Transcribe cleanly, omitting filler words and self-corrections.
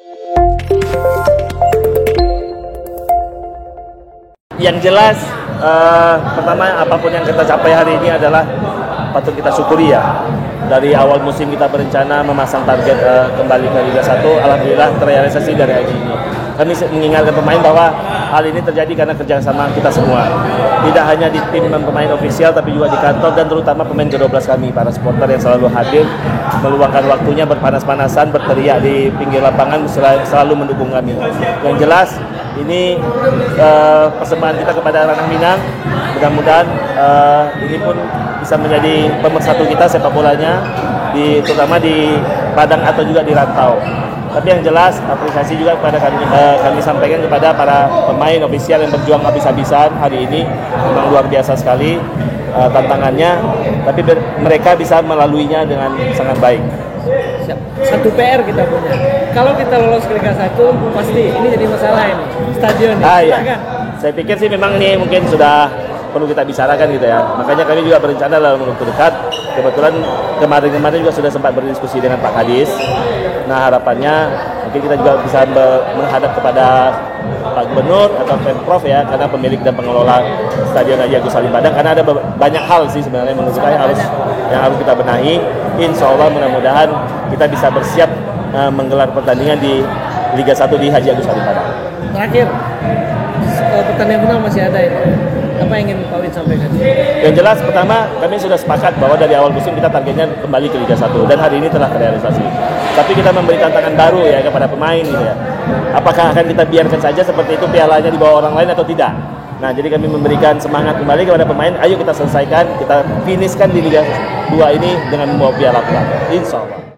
Yang jelas, pertama apapun yang kita capai hari ini adalah patut kita syukuri ya. Dari awal musim kita berencana memasang target kembali ke Liga 1, alhamdulillah terrealisasi dari hari ini. Kami mengingatkan pemain bahwa hal ini terjadi karena kerjasama kita semua. Tidak hanya di tim pemain ofisial, tapi juga di kantor dan terutama pemain ke-12 kami, para supporter yang selalu hadir, meluangkan waktunya berpanas-panasan, berteriak di pinggir lapangan, selalu mendukung kami. Yang jelas, ini persembahan kita kepada Ranah Minang. Mudah-mudahan ini pun bisa menjadi pemersatu kita sepak bolanya, terutama di Padang atau juga di rantau. Tapi yang jelas apresiasi juga kepada kami sampaikan kepada para pemain ofisial yang berjuang habis-habisan hari ini. Memang luar biasa sekali tantangannya, tapi mereka bisa melaluinya dengan sangat baik. Satu PR kita punya. Kalau kita lolos ke Liga 1, pasti ini jadi masalah ini. Stadion ini. Iya. Saya pikir sih memang ini mungkin sudah perlu kita bicarakan gitu ya. Makanya kami juga berencana dalam waktu dekat. Kebetulan kemarin juga sudah sempat berdiskusi dengan Pak Kadis. Nah, harapannya mungkin kita juga bisa menghadap kepada Pak Gubernur atau Pemprov ya, karena pemilik dan pengelola Stadion Haji Agus Salim Padang, karena ada banyak hal sih sebenarnya menurut saya yang harus kita benahi. Insya Allah mudah-mudahan kita bisa bersiap menggelar pertandingan di Liga 1 di Haji Agus Salim Padang. Terakhir, pertandingan final masih ada ini. Apa yang ingin Pak Win sampaikan? Yang jelas pertama kami sudah sepakat bahwa dari awal musim kita targetnya kembali ke Liga 1 dan hari ini telah terrealisasi. Tapi kita memberi tantangan baru ya kepada pemain gitu ya. Apakah akan kita biarkan saja seperti itu pialanya di bawah orang lain atau tidak? Nah, jadi kami memberikan semangat kembali kepada pemain, ayo kita selesaikan, kita finishkan di Liga 2 ini dengan membawa piala pulang. Insya Allah.